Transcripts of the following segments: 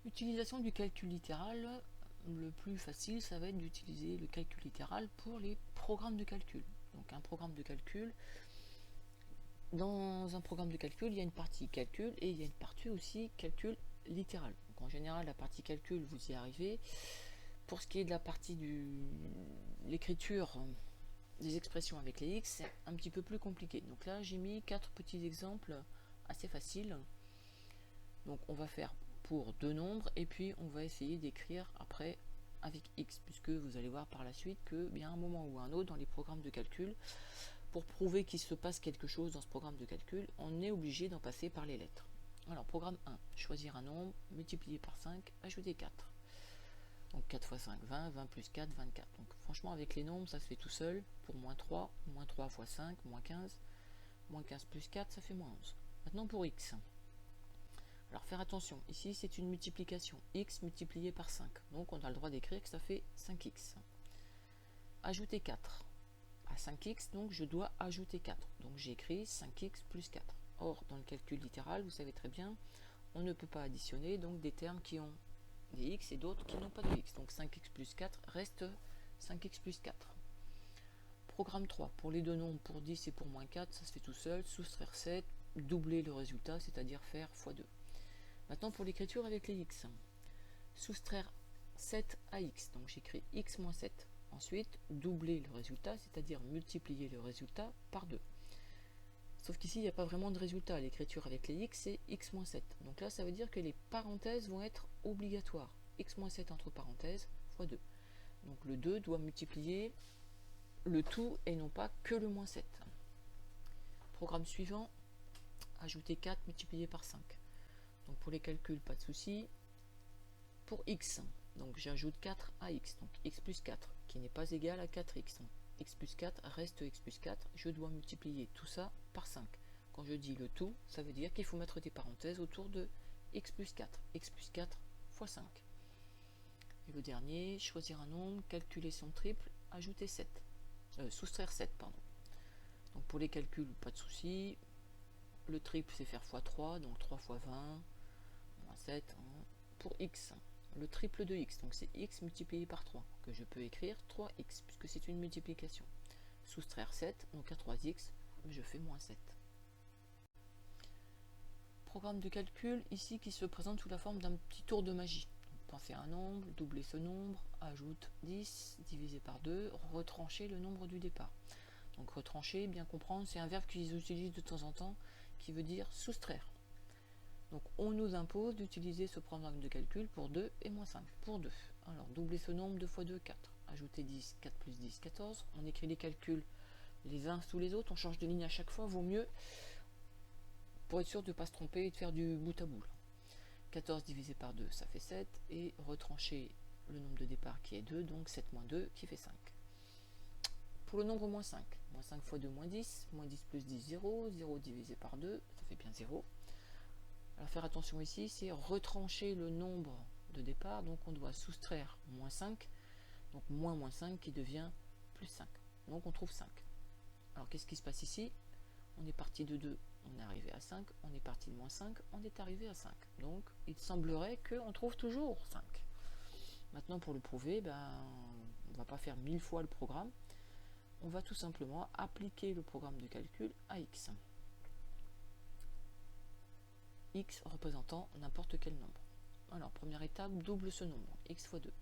Utilisation du calcul littéral, le plus facile, ça va être d'utiliser le calcul littéral pour les programmes de calcul. Donc un programme de calcul, dans un programme de calcul, il y a une partie calcul et il y a une partie aussi calcul littéral. Donc en général, la partie calcul, vous y arrivez. Pour ce qui est de la partie de l'écriture des expressions avec les x, c'est un petit peu plus compliqué. Donc là, j'ai mis 4 petits exemples assez faciles. Donc on va faire pour deux nombres et puis on va essayer d'écrire après avec x, puisque vous allez voir par la suite que bien un moment ou un autre dans les programmes de calcul, pour prouver qu'il se passe quelque chose dans ce programme de calcul, on est obligé d'en passer par les lettres. Alors programme 1, choisir un nombre, multiplier par 5, ajouter 4. Donc 4 fois 5, 20, 20 plus 4, 24. Donc franchement avec les nombres ça se fait tout seul. Pour moins 3 fois 5, moins 15 plus 4 ça fait moins 11. Maintenant pour x. Alors faire attention, ici c'est une multiplication, x multiplié par 5. Donc on a le droit d'écrire que ça fait 5x. Ajouter 4. À 5x, donc je dois ajouter 4. Donc j'ai écrit 5x plus 4. Or, dans le calcul littéral, vous savez très bien, on ne peut pas additionner donc des termes qui ont des x et d'autres qui n'ont pas de x. Donc 5x plus 4 reste 5x plus 4. Programme 3, pour les deux nombres, pour 10 et pour moins 4, ça se fait tout seul. Soustraire 7, doubler le résultat, c'est-à-dire faire x2. Maintenant pour l'écriture avec les x. Soustraire 7 à x, donc j'écris x moins 7. Ensuite, doubler le résultat, c'est-à-dire multiplier le résultat par 2. Sauf qu'ici, il n'y a pas vraiment de résultat. L'écriture avec les x, c'est x moins 7. Donc là, ça veut dire que les parenthèses vont être obligatoires. X moins 7 entre parenthèses, fois 2. Donc le 2 doit multiplier le tout et non pas que le moins 7. Programme suivant, ajouter 4 multiplié par 5. Donc pour les calculs, pas de souci. Pour x, donc j'ajoute 4 à x, donc x plus 4, qui n'est pas égal à 4x. X plus 4 reste x plus 4, je dois multiplier tout ça par 5. Quand je dis le tout, ça veut dire qu'il faut mettre des parenthèses autour de x plus 4 fois 5. Et le dernier, choisir un nombre, calculer son triple, ajouter 7. Soustraire 7, pardon. Donc pour les calculs, pas de souci. Le triple, c'est faire x3, donc 3 fois 20, moins 7. Pour x, le triple de x, donc c'est x multiplié par 3, que je peux écrire 3x, puisque c'est une multiplication. Soustraire 7, donc à 3x, je fais moins 7. Programme de calcul, ici, qui se présente sous la forme d'un petit tour de magie. Pensez à un nombre, doubler ce nombre, ajoute 10, divisé par 2, retrancher le nombre du départ. Donc retrancher, bien comprendre, c'est un verbe qu'ils utilisent de temps en temps, qui veut dire soustraire. Donc on nous impose d'utiliser ce programme de calcul pour 2 et moins 5, pour 2. Alors doubler ce nombre, 2 fois 2, 4. Ajouter 10, 4 plus 10, 14. On écrit les calculs les uns sous les autres, on change de ligne à chaque fois, vaut mieux pour être sûr de ne pas se tromper et de faire du bout à bout. 14 divisé par 2, ça fait 7, et retrancher le nombre de départ qui est 2, donc 7 moins 2 qui fait 5. Pour le nombre moins 5 fois 2, moins 10 plus 10, 0, 0 divisé par 2, ça fait bien 0. Alors faire attention ici, c'est retrancher le nombre de départ, donc on doit soustraire moins 5, donc moins 5 qui devient plus 5. Donc on trouve 5. Alors qu'est-ce qui se passe ici? On est parti de 2, on est arrivé à 5, on est parti de moins 5, on est arrivé à 5. Donc il semblerait qu'on trouve toujours 5. Maintenant pour le prouver, on ne va pas faire 1000 fois le programme, on va tout simplement appliquer le programme de calcul à x. X représentant n'importe quel nombre. Alors, première étape, double ce nombre, x fois 2.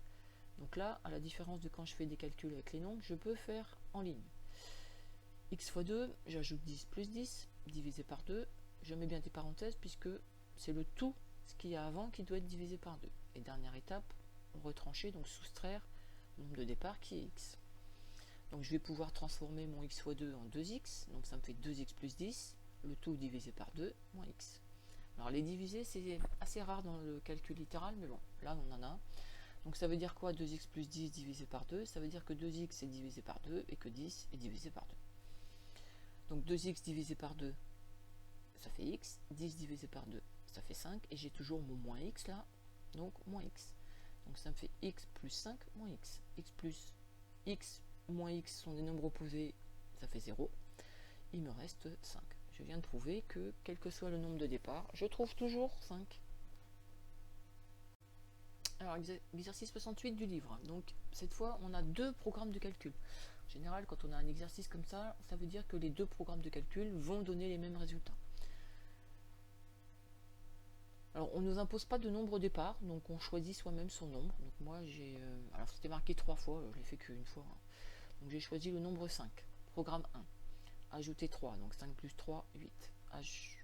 Donc là, à la différence de quand je fais des calculs avec les nombres, je peux faire en ligne. X fois 2, j'ajoute 10 plus 10, divisé par 2. Je mets bien des parenthèses puisque c'est le tout, ce qu'il y a avant, qui doit être divisé par 2. Et dernière étape, retrancher, donc soustraire le nombre de départ qui est x. Donc je vais pouvoir transformer mon x fois 2 en 2x, donc ça me fait 2x plus 10, le tout divisé par 2, moins x. Alors les divisés, c'est assez rare dans le calcul littéral, mais bon, là on en a. Donc ça veut dire quoi 2x plus 10 divisé par 2? Ça veut dire que 2x est divisé par 2 et que 10 est divisé par 2. Donc 2x divisé par 2, ça fait x. 10 divisé par 2, ça fait 5. Et j'ai toujours mon moins x là, donc moins x. Donc ça me fait x plus 5 moins x. X plus x moins x sont des nombres opposés, ça fait 0. Il me reste 5. Je viens de prouver que, quel que soit le nombre de départ, je trouve toujours 5. Alors, exercice 68 du livre. Donc, cette fois, on a deux programmes de calcul. En général, quand on a un exercice comme ça veut dire que les deux programmes de calcul vont donner les mêmes résultats. Alors, on ne nous impose pas de nombre au départ, donc on choisit soi-même son nombre. Donc, moi, alors, c'était marqué 3 fois, je l'ai fait qu'une fois. Hein. Donc, j'ai choisi le nombre 5. Programme 1. Ajouter 3, donc 5 plus 3, 8.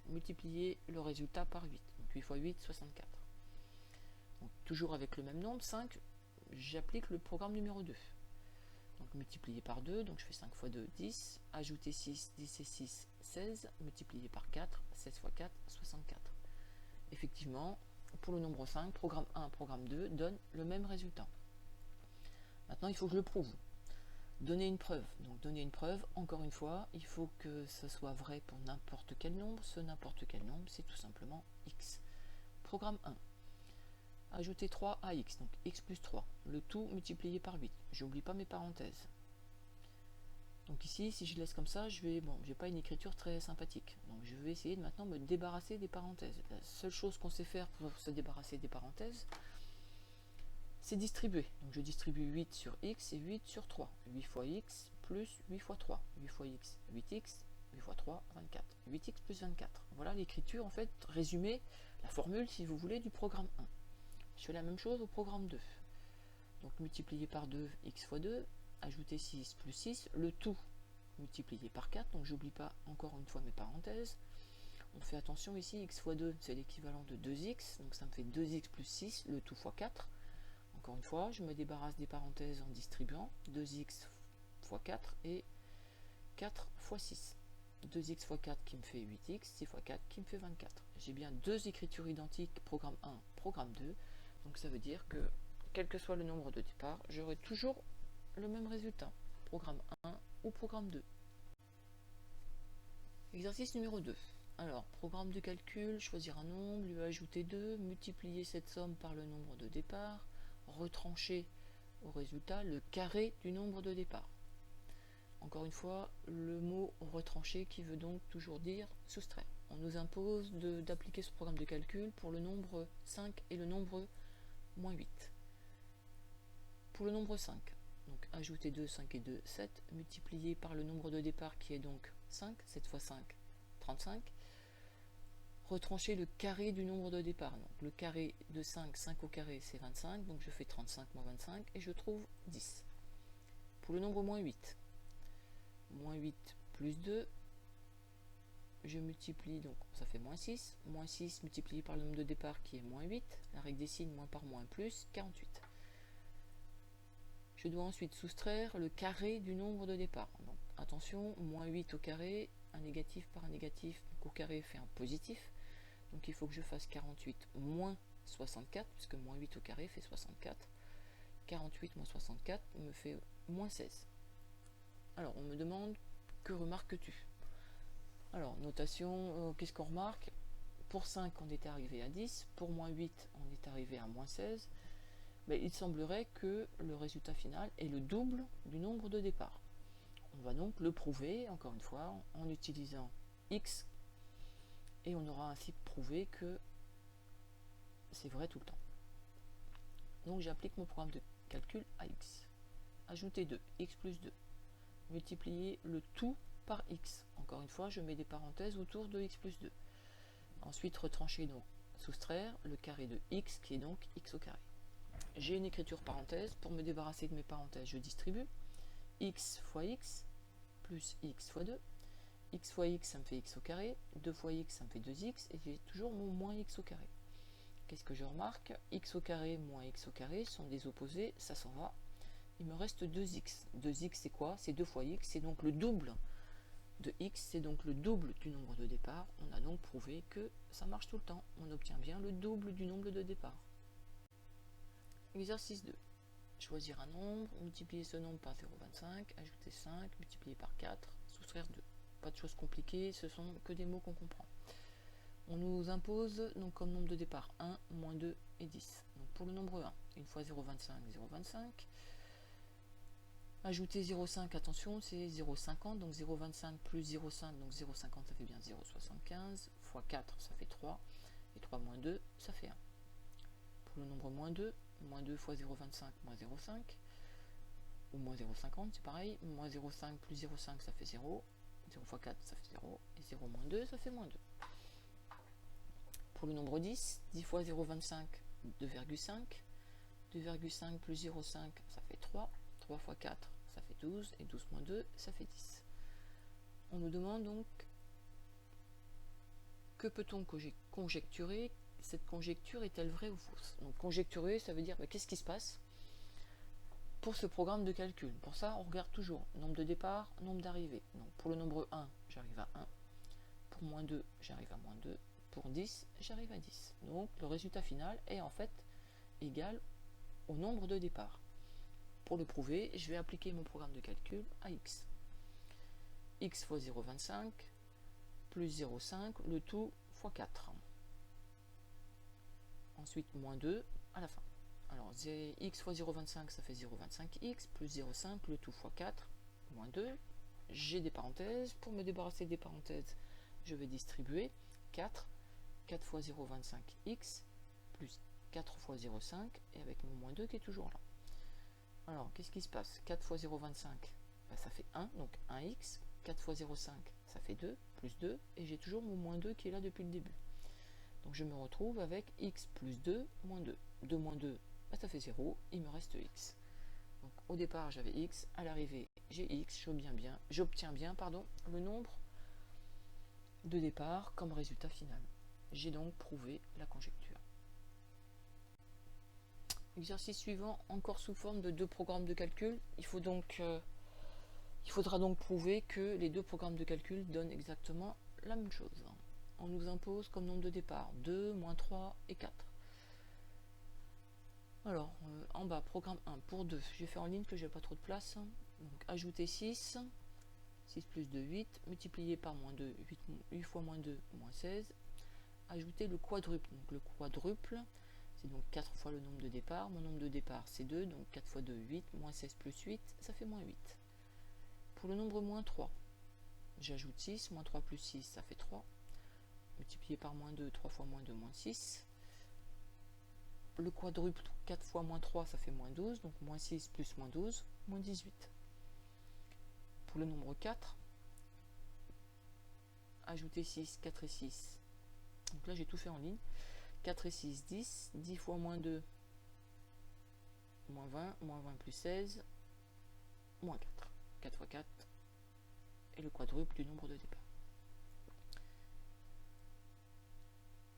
Multiplier le résultat par 8. Donc, 8 fois 8, 64. Donc, toujours avec le même nombre, 5, j'applique le programme numéro 2. Donc multiplié par 2, donc je fais 5 fois 2, 10, ajouter 6, 10 et 6, 16, multiplié par 4, 16 fois 4, 64. Effectivement, pour le nombre 5, programme 1, programme 2 donne le même résultat. Maintenant, il faut que je le prouve. Donner une preuve. Donc donner une preuve, encore une fois, il faut que ce soit vrai pour n'importe quel nombre. Ce n'importe quel nombre, c'est tout simplement x. Programme 1. Ajouter 3 à x, donc x plus 3, le tout multiplié par 8. J'oublie pas mes parenthèses. Donc ici, si je laisse comme ça, j'ai pas une écriture très sympathique. Donc je vais essayer de maintenant me débarrasser des parenthèses. La seule chose qu'on sait faire pour se débarrasser des parenthèses, c'est distribuer. Donc je distribue 8 sur x et 8 sur 3. 8 fois x plus 8 fois 3. 8 fois x, 8x, 8 fois 3, 24. 8x plus 24. Voilà l'écriture, en fait, résumée, la formule, si vous voulez, du programme 1. Je fais la même chose au programme 2. Donc multiplier par 2, x fois 2, ajouter 6 plus 6, le tout multiplié par 4, donc j'oublie pas encore une fois mes parenthèses. On fait attention ici, x fois 2, c'est l'équivalent de 2x, donc ça me fait 2x plus 6, le tout fois 4. Encore une fois, je me débarrasse des parenthèses en distribuant 2x fois 4 et 4 fois 6. 2x fois 4 qui me fait 8x, 6 fois 4 qui me fait 24. J'ai bien deux écritures identiques, programme 1, programme 2, donc ça veut dire que quel que soit le nombre de départ, j'aurai toujours le même résultat, programme 1 ou programme 2. Exercice numéro 2. Alors, programme de calcul, choisir un nombre, lui ajouter 2, multiplier cette somme par le nombre de départ, retrancher au résultat le carré du nombre de départ. Encore une fois, le mot retrancher qui veut donc toujours dire soustraire. On nous impose d'appliquer ce programme de calcul pour le nombre 5 et le nombre moins 8. Pour le nombre 5, donc ajouter 2, 5 et 2, 7, multiplié par le nombre de départ qui est donc 5, 7 fois 5, 35. Retrancher le carré du nombre de départ. Donc le carré de 5, 5 au carré, c'est 25, donc je fais 35 moins 25 et je trouve 10. Pour le nombre moins 8, moins 8 plus 2, je multiplie, donc ça fait moins 6. Moins 6 multiplié par le nombre de départ qui est moins 8. La règle des signes, moins par moins plus, 48. Je dois ensuite soustraire le carré du nombre de départ. Donc, attention, moins 8 au carré, un négatif par un négatif, donc au carré fait un positif. Donc il faut que je fasse 48 moins 64, puisque moins 8 au carré fait 64. 48 moins 64 me fait moins 16. Alors, on me demande, que remarques-tu? Alors, notation, qu'est-ce qu'on remarque? Pour 5, on était arrivé à 10. Pour moins 8, on est arrivé à moins 16. Mais il semblerait que le résultat final est le double du nombre de départ. On va donc le prouver, encore une fois, en utilisant x, et on aura ainsi prouvé que c'est vrai tout le temps. Donc j'applique mon programme de calcul à x. Ajouter 2, x plus 2. Multiplier le tout par x. Encore une fois, je mets des parenthèses autour de x plus 2. Ensuite, retrancher, donc soustraire le carré de x, qui est donc x au carré. J'ai une écriture parenthèse. Pour me débarrasser de mes parenthèses, je distribue. X fois x plus x fois 2. X fois x, ça me fait x au carré. 2 fois x, ça me fait 2x. Et j'ai toujours mon moins x au carré. Qu'est-ce que je remarque? X au carré moins x au carré sont des opposés. Ça s'en va. Il me reste 2x. 2x, c'est quoi? C'est 2 fois x. C'est donc le double de x. C'est donc le double du nombre de départ. On a donc prouvé que ça marche tout le temps. On obtient bien le double du nombre de départ. Exercice 2. Choisir un nombre, multiplier ce nombre par 0,25, ajouter 5, multiplier par 4, soustraire 2. Pas de choses compliquées, ce sont que des mots qu'on comprend. On nous impose donc comme nombre de départ 1, moins 2 et 10. Donc pour le nombre 1, une fois 0,25, 0,25. Ajouter 0,5, attention, c'est 0,50, donc 0,25 plus 0,5, donc 0,50 ça fait bien 0,75, fois 4 ça fait 3, et 3 moins 2 ça fait 1. Pour le nombre moins 2, moins 2 fois 0,25, moins 0,5, ou moins 0,50, c'est pareil, moins 0,5 plus 0,5, ça fait 0, 0 fois 4, ça fait 0, et 0 moins 2, ça fait moins 2. Pour le nombre 10, 10 fois 0,25, 2,5, 2,5 plus 0,5, ça fait 3, 3 fois 4, ça fait 12, et 12 moins 2, ça fait 10. On nous demande donc que peut-on conjecturer. Cette conjecture est-elle vraie ou fausse? Donc conjecturer, ça veut dire qu'est-ce qui se passe pour ce programme de calcul. Pour ça, on regarde toujours nombre de départ, nombre d'arrivée. Donc pour le nombre 1, j'arrive à 1. Pour moins 2, j'arrive à moins 2. Pour 10, j'arrive à 10. Donc le résultat final est en fait égal au nombre de départ. Pour le prouver, je vais appliquer mon programme de calcul à x. X fois 0,25 plus 0,5, le tout fois 4. Ensuite, moins 2 à la fin. Alors, x fois 0,25, ça fait 0,25x, plus 0,5, le tout fois 4, moins 2. J'ai des parenthèses. Pour me débarrasser des parenthèses, je vais distribuer 4. 4 fois 0,25x, plus 4 fois 0,5, et avec mon moins 2 qui est toujours là. Alors, qu'est-ce qui se passe? 4 fois 0,25, ça fait 1, donc 1x. 4 fois 0,5, ça fait 2, plus 2, et j'ai toujours mon moins 2 qui est là depuis le début. Donc je me retrouve avec x plus 2 moins 2. 2 moins 2, ça fait 0, il me reste x. Donc au départ j'avais x, à l'arrivée j'ai x, j'obtiens bien le nombre de départ comme résultat final. J'ai donc prouvé la conjecture. Exercice suivant, encore sous forme de deux programmes de calcul. Il faudra donc prouver que les deux programmes de calcul donnent exactement la même chose. On nous impose comme nombre de départ 2, moins 3 et 4. Alors, en bas, programme 1 pour 2. J'ai fait en ligne que j'ai pas trop de place. Donc, ajouter 6. 6 plus 2, 8. Multiplié par moins 2, 8 fois moins 2, moins 16. Ajouter le quadruple. Donc, le quadruple, c'est donc 4 fois le nombre de départ. Mon nombre de départ, c'est 2. Donc, 4 fois 2, 8. Moins 16 plus 8, ça fait moins 8. Pour le nombre moins 3, j'ajoute 6. Moins 3 plus 6, ça fait 3. Multiplié par moins 2, 3 fois moins 2, moins 6. Le quadruple, 4 fois moins 3, ça fait moins 12. Donc, moins 6 plus moins 12, moins 18. Pour le nombre 4, ajouter 6, 4 et 6. Donc là, j'ai tout fait en ligne. 4 et 6, 10. 10 fois moins 2, moins 20. Moins 20 plus 16, moins 4. 4 fois 4. Et le quadruple du nombre de départ.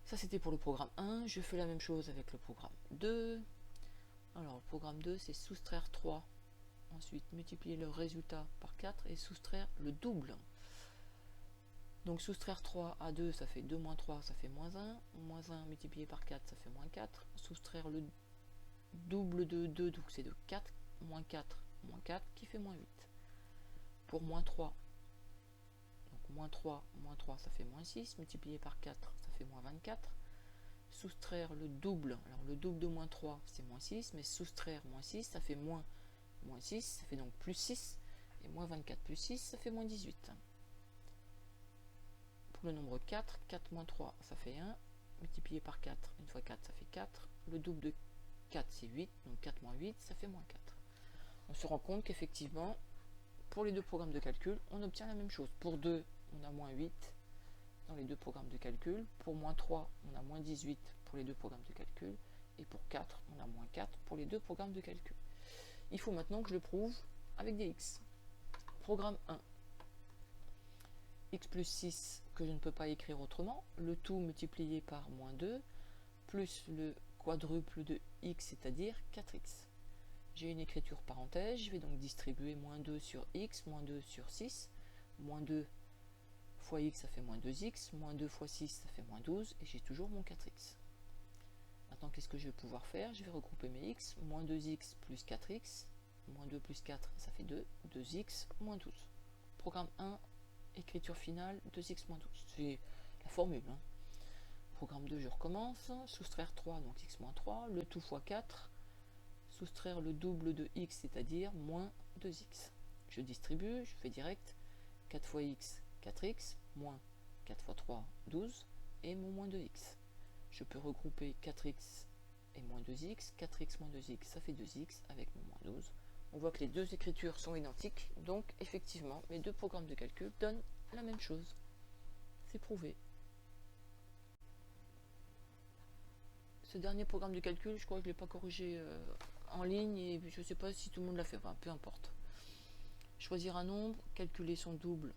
Ça, c'était pour le programme 1. Je fais la même chose avec le programme 2. Alors, le programme 2, c'est soustraire 3. Ensuite, multiplier le résultat par 4 et soustraire le double. Donc, soustraire 3 à 2, ça fait 2 moins 3, ça fait moins 1. Moins 1 multiplié par 4, ça fait moins 4. Soustraire le double de 2, donc c'est de 4. Moins 4, qui fait moins 8. Pour moins 3, donc moins 3, ça fait moins 6. Multiplié par 4, ça fait moins 24. Soustraire le double, alors le double de moins 3, c'est moins 6. Mais soustraire moins 6, ça fait moins 6, ça fait donc plus 6. Et moins 24 plus 6, ça fait moins 18. Pour le nombre 4, 4 moins 3, ça fait 1. Multiplié par 4, une fois 4, ça fait 4. Le double de 4, c'est 8. Donc 4 moins 8, ça fait moins 4. On se rend compte qu'effectivement, pour les deux programmes de calcul, on obtient la même chose. Pour 2, on a moins 8 dans les deux programmes de calcul. Pour moins 3, on a moins 18 pour les deux programmes de calcul. Et pour 4, on a moins 4 pour les deux programmes de calcul. Il faut maintenant que je le prouve avec des x. Programme 1. X plus 6, que je ne peux pas écrire autrement. Le tout multiplié par moins 2, plus le quadruple de x, c'est-à-dire 4x. J'ai une écriture parenthèse, je vais donc distribuer moins 2 sur x, moins 2 sur 6. Moins 2 fois x, ça fait moins 2x. Moins 2 fois 6, ça fait moins 12. Et j'ai toujours mon 4x. Maintenant, qu'est-ce que je vais pouvoir faire? Je vais regrouper mes x. Moins 2x plus 4x. Moins 2 plus 4, ça fait 2. 2x moins 12. Programme 1, écriture finale, 2x moins 12. C'est la formule. Programme 2, je recommence. Soustraire 3, donc x moins 3. Le tout fois 4. Soustraire le double de x, c'est-à-dire moins 2x. Je distribue, je fais direct. 4 fois x, 4x, moins 4 fois 3, 12, et mon moins 2x. Je peux regrouper 4x et moins 2x, 4x moins 2x, ça fait 2x avec mon moins 12. On voit que les deux écritures sont identiques, donc effectivement, mes deux programmes de calcul donnent la même chose. C'est prouvé. Ce dernier programme de calcul, je crois que je ne l'ai pas corrigé en ligne, et je ne sais pas si tout le monde l'a fait, enfin, peu importe. Choisir un nombre, calculer son double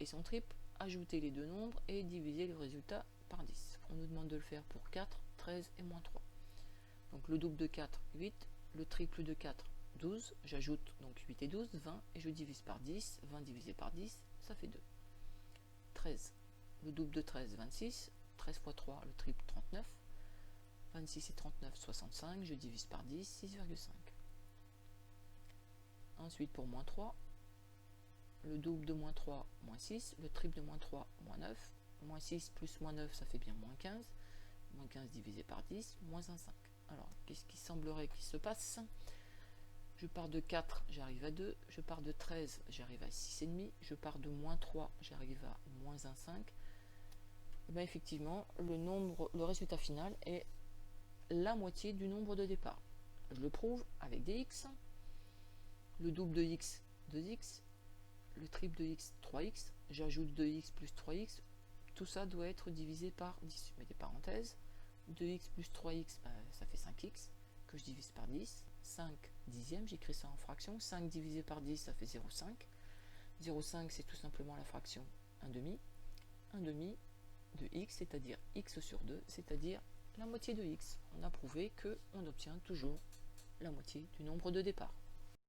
et son triple, ajouter les deux nombres et diviser le résultat par 10. On nous demande de le faire pour 4, 13 et moins 3. Donc le double de 4, 8, le triple de 4, 12, j'ajoute donc 8 et 12, 20, et je divise par 10, 20 divisé par 10, ça fait 2. 13, le double de 13, 26, 13 fois 3, le triple 39, 26 et 39, 65, je divise par 10, 6,5. Ensuite pour moins 3, le double de moins 3, moins 6, le triple de moins 3, moins 9, moins 6 plus moins 9, ça fait bien moins 15, moins 15 divisé par 10, moins 1,5. Alors, qu'est-ce qui semblerait qu'il se passe? Je pars de 4, j'arrive à 2, je pars de 13, j'arrive à 6,5, je pars de moins 3, j'arrive à moins 1,5. Et bien effectivement, le résultat final est la moitié du nombre de départ. Je le prouve avec des x, le double de x, 2x, le triple de x, 3x, j'ajoute 2x plus 3x, tout ça doit être divisé par 10. Je mets des parenthèses, 2x plus 3x, ça fait 5x, que je divise par 10, 5 dixièmes, j'écris ça en fraction, 5 divisé par 10, ça fait 0,5, 0,5 c'est tout simplement la fraction 1 demi de x, c'est-à-dire x sur 2, c'est-à-dire la moitié de x. On a prouvé qu'on obtient toujours la moitié du nombre de départ.